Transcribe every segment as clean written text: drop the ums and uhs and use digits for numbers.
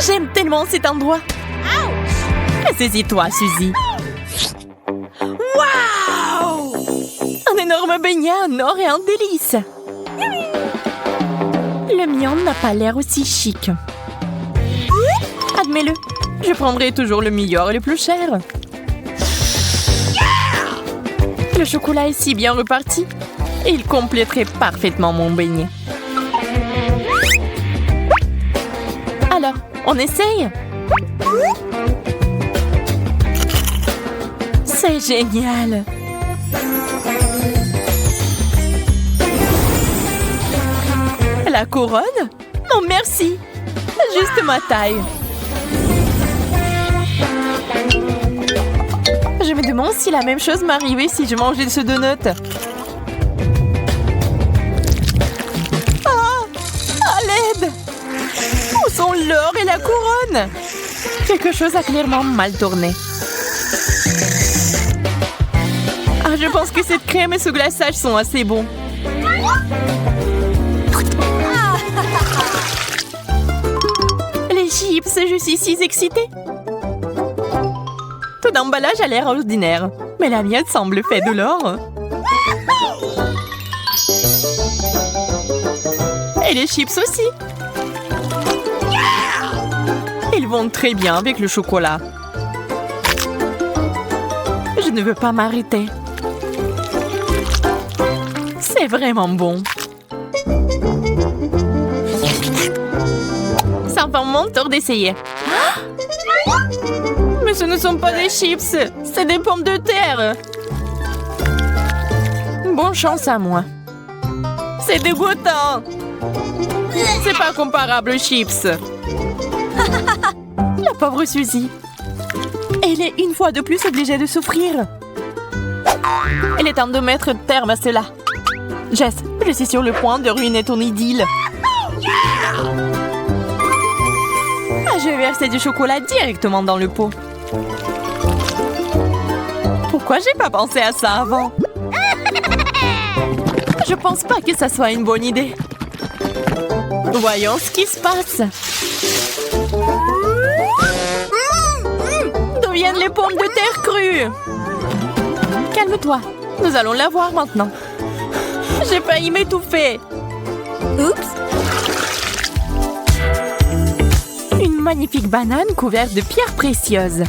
J'aime tellement cet endroit. Saisis-toi, Suzy. Wow! Un énorme beignet en or et en délice. Le mien n'a pas l'air aussi chic. Admets-le, je prendrai toujours le meilleur et le plus cher. Le chocolat est si bien reparti. Et il compléterait parfaitement mon beignet. Alors, on essaye? C'est génial! La couronne? Non, merci! Juste ma taille. Je me demande si la même chose m'arrivait si je mangeais ce donut. Ah! À l'aide! Où sont l'or et la couronne? Quelque chose a clairement mal tourné. Ah, je pense que cette crème et ce glaçage sont assez bons. Les chips, je suis si excitée. Tout emballage a l'air ordinaire, mais la mienne semble faite de l'or. Et les chips aussi. Ils vont très bien avec le chocolat. Je ne veux pas m'arrêter. C'est vraiment bon. Ça va mon tour d'essayer. Mais ce ne sont pas des chips, c'est des pommes de terre. Bonne chance à moi. C'est dégoûtant. C'est pas comparable aux chips. La pauvre Suzy. Elle est une fois de plus obligée de souffrir. Il est temps de mettre terme à cela. Jess, je suis sur le point de ruiner ton idylle. Ah, je vais verser du chocolat directement dans le pot. Pourquoi j'ai pas pensé à ça avant? Je pense pas que ça soit une bonne idée. Voyons ce qui se passe. D'où viennent les pommes de terre crues? Calme-toi, nous allons la voir maintenant. J'ai failli m'étouffer. Oups. Une magnifique banane couverte de pierres précieuses.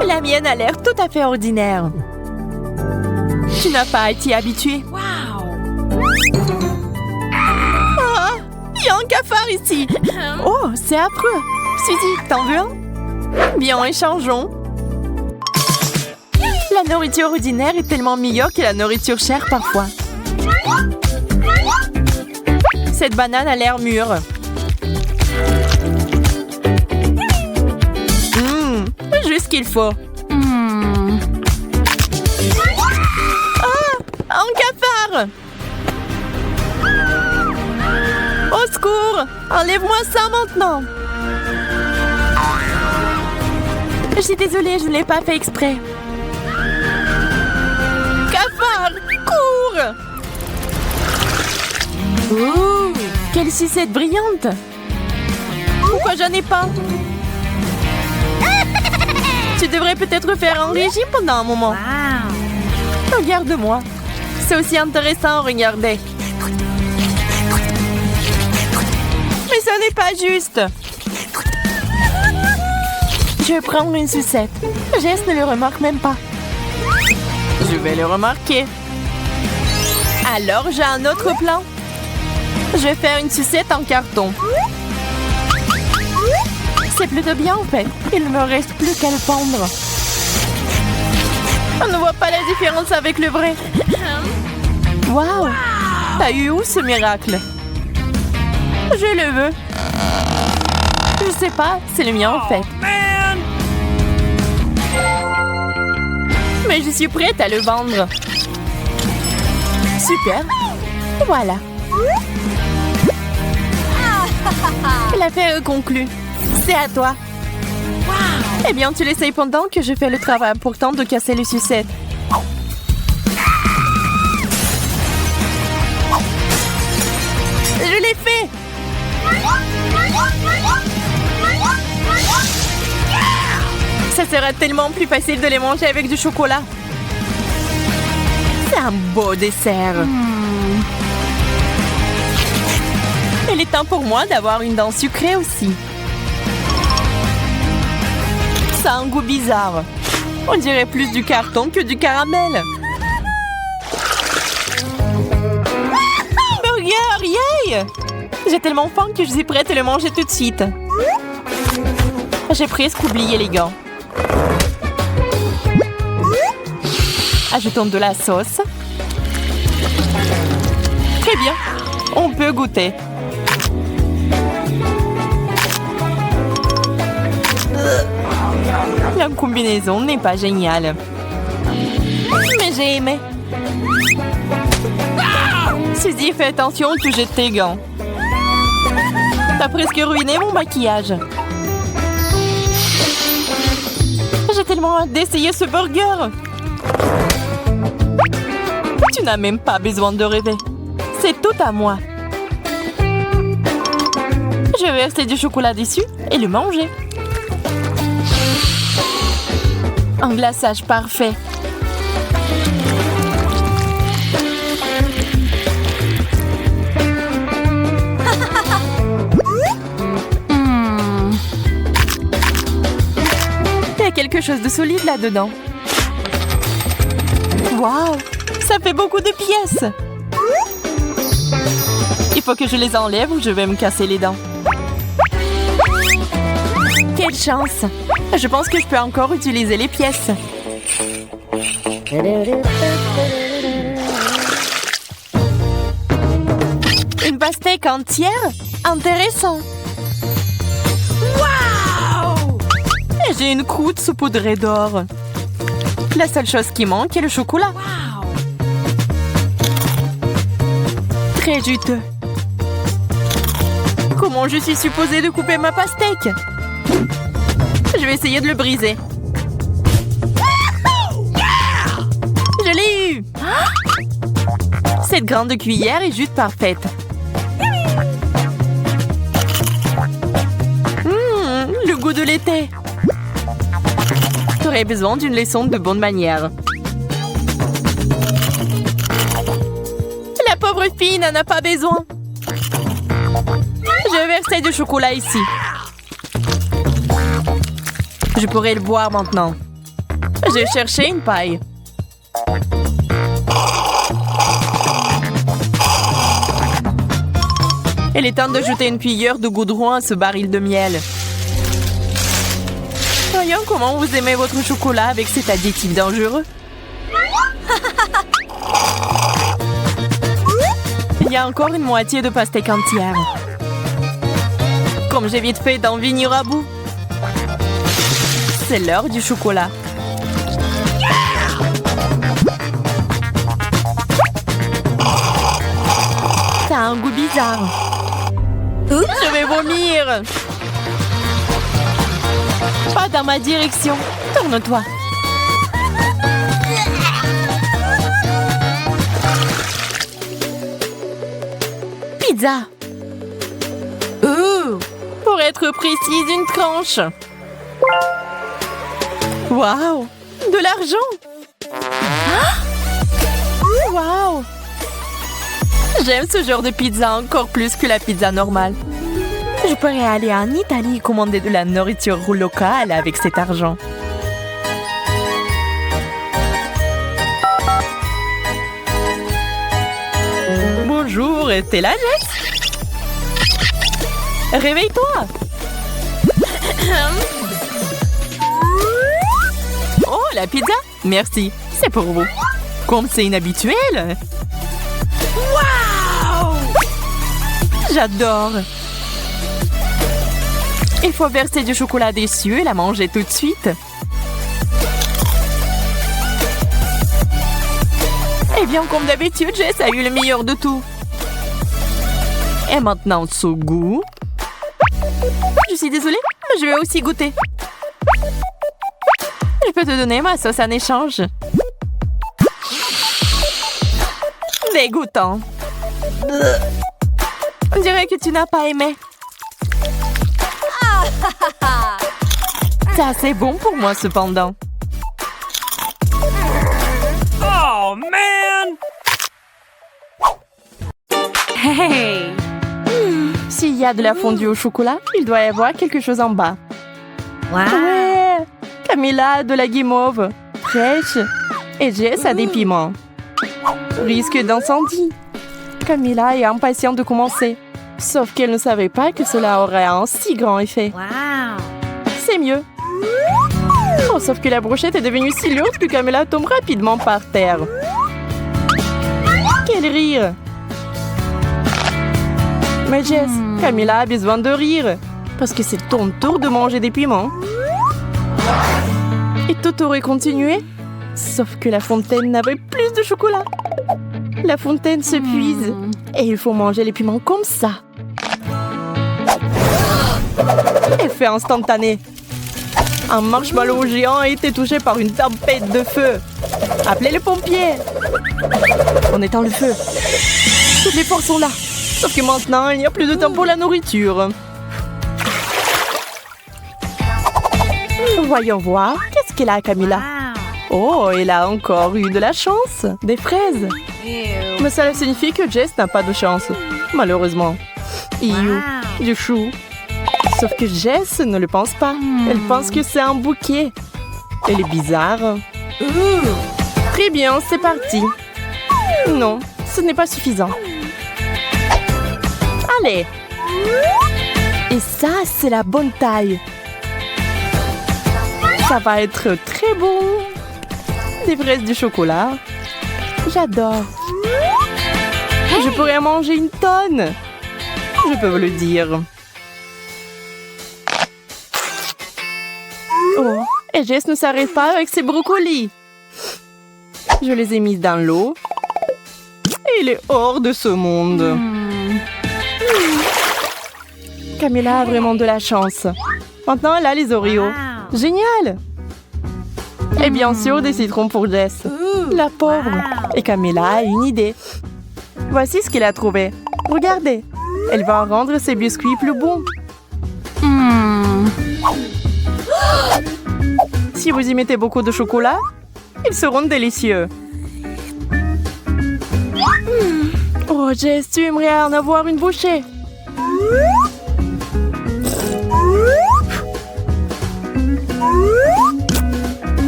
La mienne a l'air tout à fait ordinaire. Tu n'as pas à t'y habituer. Ah, il y a un cafard ici. Oh, c'est affreux. Suzy, t'en veux un? Bien, échangeons. La nourriture ordinaire est tellement meilleure que la nourriture chère parfois. Cette banane a l'air mûre. Juste ce qu'il faut. Ah! Un cafard! Au secours! Enlève-moi ça maintenant! Je suis désolée, je ne l'ai pas fait exprès. Cafard! Cours! Ouh! Quelle sucette brillante! Pourquoi j'en ai pas? Tu devrais peut-être faire un régime pendant un moment. Wow. Regarde-moi. C'est aussi intéressant à regarder. Mais ce n'est pas juste. Je vais prendre une sucette. Jess ne le remarque même pas. Je vais le remarquer. Alors, j'ai un autre plan. Je vais faire une sucette en carton. C'est plutôt bien en fait. Il ne me reste plus qu'à le pendre. On ne voit pas la différence avec le vrai. Waouh! T'as eu où ce miracle? Je le veux. Je sais pas, c'est le mien en fait. Mais je suis prête à le vendre. Super. Voilà. L'affaire est conclue. C'est à toi. Eh bien, tu l'essayes pendant que je fais le travail important de casser les sucettes. Je l'ai fait! sera tellement plus facile de les manger avec du chocolat. C'est un beau dessert. Il est temps pour moi d'avoir une dent sucrée aussi. Ça a un goût bizarre. On dirait plus du carton que du caramel. Burger, yay! J'ai tellement faim que je suis prête à le manger tout de suite. J'ai presque oublié les gants. Ajoutons de la sauce. Très bien, on peut goûter. La combinaison n'est pas géniale. Mais j'ai aimé. Suzy, fais attention, tu jettes tes gants. T'as presque ruiné mon maquillage. J'ai tellement hâte d'essayer ce burger. Tu n'as même pas besoin de rêver. C'est tout à moi. Je vais verser du chocolat dessus et le manger. Un glaçage parfait. Il y a quelque chose de solide là-dedans. Waouh! Ça fait beaucoup de pièces. Il faut que je les enlève ou je vais me casser les dents. Quelle chance! Je pense que je peux encore utiliser les pièces. Une pastèque entière? Intéressant! Waouh! Et j'ai une croûte saupoudrée d'or. La seule chose qui manque est le chocolat. Wow. Très juteux. Comment je suis supposée de couper ma pastèque? Je vais essayer de le briser. Je l'ai eu! Cette grande cuillère est juste parfaite. Le goût de l'été. J'aurais besoin d'une leçon de bonne manière. La pauvre fille n'en a pas besoin. Je vais verser du chocolat ici. Je pourrais le boire maintenant. J'ai cherché une paille. Il est temps d'ajouter une cuillère de goudron à ce baril de miel. Voyons comment vous aimez votre chocolat avec cet additif dangereux. Il y a encore une moitié de pastèque entière. Comme j'ai vite fait d'en venir à bout. C'est l'heure du chocolat. Ça a un goût bizarre. Je vais vomir. Pas dans ma direction. Tourne-toi. Pizza. Pour être précise, une tranche. Waouh! De l'argent! Waouh! J'aime ce genre de pizza encore plus que la pizza normale. Je pourrais aller en Italie et commander de la nourriture locale avec cet argent. Bonjour, t'es là, Jess? Réveille-toi! Oh, la pizza? Merci, c'est pour vous. Comme c'est inhabituel. Waouh! J'adore. Il faut verser du chocolat dessus et la manger tout de suite. Eh bien, comme d'habitude, Jess a eu le meilleur de tout. Et maintenant, ce goût. Je suis désolée, mais je vais aussi goûter. Je peux te donner ma sauce en échange. Dégoûtant. On dirait que tu n'as pas aimé. C'est assez bon pour moi, cependant. Oh, man! Hey! S'il y a de la fondue au chocolat, il doit y avoir quelque chose en bas. Wow. Ouais! Camilla a de la guimauve, fraîche, et Jess a des piments. Risque d'incendie. Camilla est impatiente de commencer. Sauf qu'elle ne savait pas que cela aurait un si grand effet. Wow. C'est mieux. Oh, sauf que la brochette est devenue si lourde que Camilla tombe rapidement par terre. Quel rire! Mais Jess, Camilla a besoin de rire. Parce que c'est ton tour de manger des piments. Et tout aurait continué. Sauf que la fontaine n'avait plus de chocolat. La fontaine s'épuise. Et il faut manger les piments comme ça. Effet instantané. Un marshmallow géant a été touché par une tempête de feu. Appelez les pompiers. On éteint le feu. Toutes les forces sont là. Sauf que maintenant, il n'y a plus de temps pour la nourriture. Voyons voir. Qu'est-ce qu'elle a, Camilla? Oh, elle a encore eu de la chance. Des fraises. Mais cela signifie que Jess n'a pas de chance. Malheureusement. Iou, du chou. Sauf que Jess ne le pense pas. Elle pense que c'est un bouquet. Elle est bizarre. Très bien, c'est parti. Non, ce n'est pas suffisant. Allez. Et ça, c'est la bonne taille. Ça va être très bon. Des fraises du chocolat. J'adore. Je pourrais en manger une tonne. Je peux vous le dire. Oh, et Jess ne s'arrête pas avec ses brocolis. Je les ai mises dans l'eau. Et il est hors de ce monde. Camilla a vraiment de la chance. Maintenant, elle a les Oreos. Génial! Et bien sûr, des citrons pour Jess. La pauvre. Et Camilla a une idée. Voici ce qu'elle a trouvé. Regardez. Elle va rendre ses biscuits plus bons. Si vous y mettez beaucoup de chocolat, ils seront délicieux. Oh, Jess, tu aimerais en avoir une bouchée.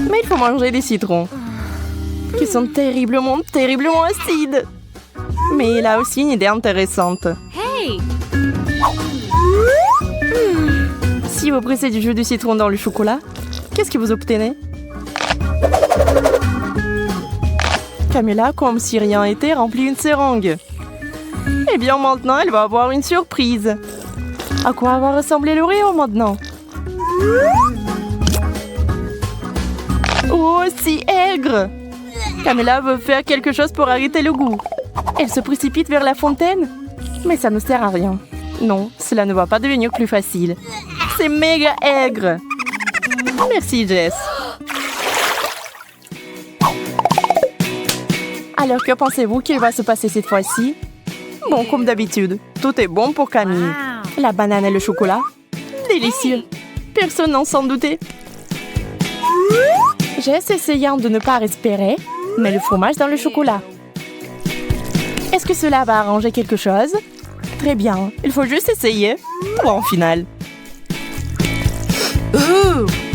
Mais il faut manger des citrons, qui sont terriblement, terriblement acides. Mais il a aussi une idée intéressante. Hey! Si vous pressez du jus de citron dans le chocolat, qu'est-ce que vous obtenez? Camilla, comme si rien n'était, remplit une seringue. Eh bien, maintenant, elle va avoir une surprise. À quoi va ressembler l'Oreo maintenant? Oh, si aigre! Camilla veut faire quelque chose pour arrêter le goût. Elle se précipite vers la fontaine, mais ça ne sert à rien. Non, cela ne va pas devenir plus facile. C'est méga aigre! Merci, Jess. Alors, que pensez-vous qu'il va se passer cette fois-ci? Bon, comme d'habitude, tout est bon pour Camille. La banane et le chocolat, délicieux. Personne n'en s'en doutait. Jess essayant de ne pas respirer, met le fromage dans le chocolat. Est-ce que cela va arranger quelque chose? Très bien, il faut juste essayer. Bon, final.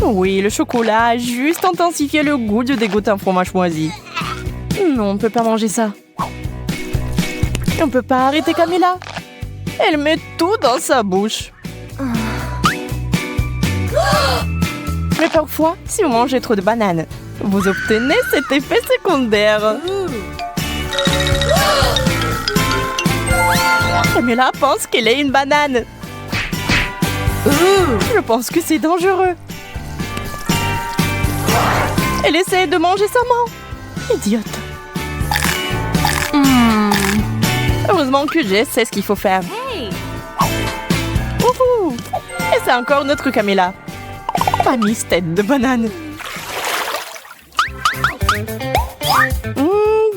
Oui, le chocolat a juste intensifié le goût du dégoûtant fromage moisi. Non, on ne peut pas manger ça. On ne peut pas arrêter Camilla. Elle met tout dans sa bouche. Mais parfois, si vous mangez trop de bananes, vous obtenez cet effet secondaire. Camilla pense qu'elle est une banane. Je pense que c'est dangereux. Elle essaie de manger sa main. Idiote. Heureusement que Jess sait ce qu'il faut faire. Wouhou! Et c'est encore notre Camilla. Pas mise tête de banane.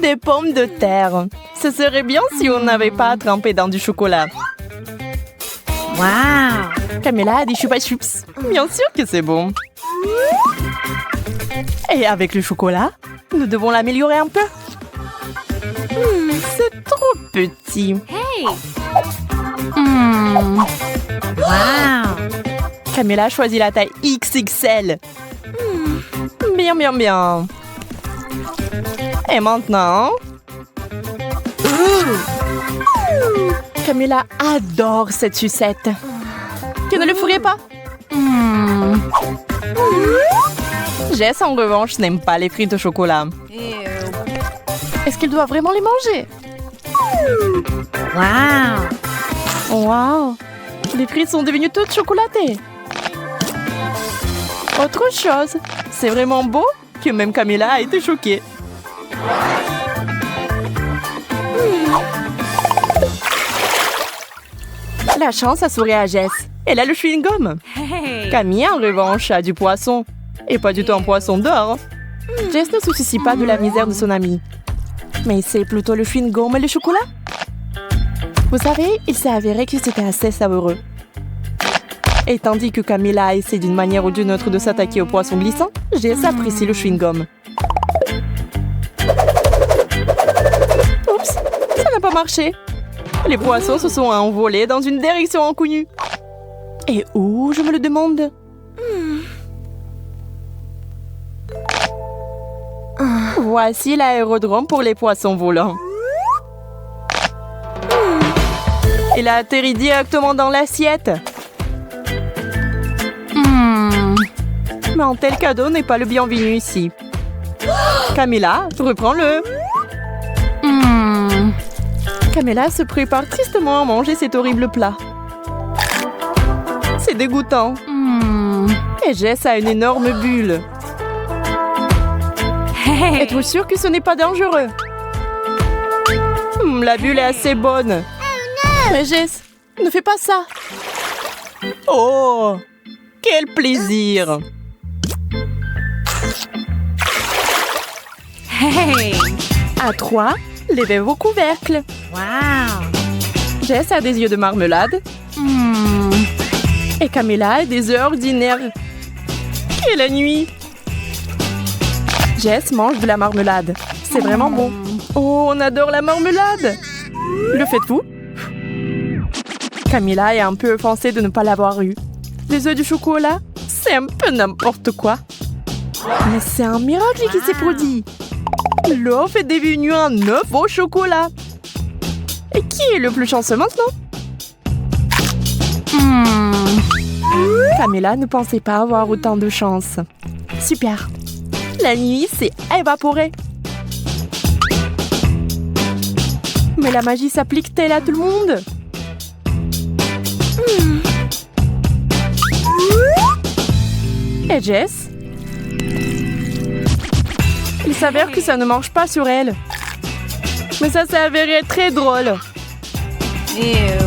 Des pommes de terre. Ce serait bien si on n'avait pas trempé dans du chocolat. Wow! Camilla a des chupa chups. Bien sûr que c'est bon. Et avec le chocolat, nous devons l'améliorer un peu. C'est trop petit. Wow! Camilla choisit la taille XXL. Bien, bien, bien. Et maintenant... Camilla adore cette sucette. Que ne le ferez pas. Jess, en revanche, n'aime pas les frites au chocolat. Est-ce qu'elle doit vraiment les manger? Wow! Wow! Les frites sont devenues toutes chocolatées. Autre chose, c'est vraiment beau que même Camilla a été choquée. La chance a souri à Jess. Elle a le chewing-gum. Camille, en revanche, a du poisson. Et pas du tout un poisson d'or. Jess ne se soucie pas de la misère de son amie. Mais c'est plutôt le chewing-gum et le chocolat. Vous savez, il s'est avéré que c'était assez savoureux. Et tandis que Camilla essaie d'une manière ou d'une autre de s'attaquer au poisson glissant, Jess apprécie le chewing-gum. Oups, ça n'a pas marché. Les poissons se sont envolés dans une direction inconnue. Et où, je me le demande? Voici l'aérodrome pour les poissons volants. Il a atterri directement dans l'assiette. Mais un tel cadeau n'est pas le bienvenu ici. Camilla, reprends-le. Camilla se prépare tristement à manger cet horrible plat. C'est dégoûtant. Et Jess a une énorme bulle. Êtes-vous sûr que ce n'est pas dangereux? La bulle est assez bonne. Mais Jess, ne fais pas ça. Oh, quel plaisir. À 3, levez vos couvercles. Wow! Jess a des yeux de marmelade. Et Camilla a des œufs ordinaires. Et la nuit. Jess mange de la marmelade. C'est vraiment bon. Oh, on adore la marmelade. Le faites-vous? Camilla est un peu offensée de ne pas l'avoir eu. Les œufs du chocolat, c'est un peu n'importe quoi. Mais c'est un miracle qui s'est produit. L'œuf est devenu un œuf au chocolat. Et qui est le plus chanceux maintenant? Camilla ne pensait pas avoir autant de chance. Super. La nuit s'est évaporée. Mais la magie s'applique-t-elle à tout le monde? Et Jess? Il s'avère que ça ne marche pas sur elle. Mais ça s'est avéré très drôle. Ew.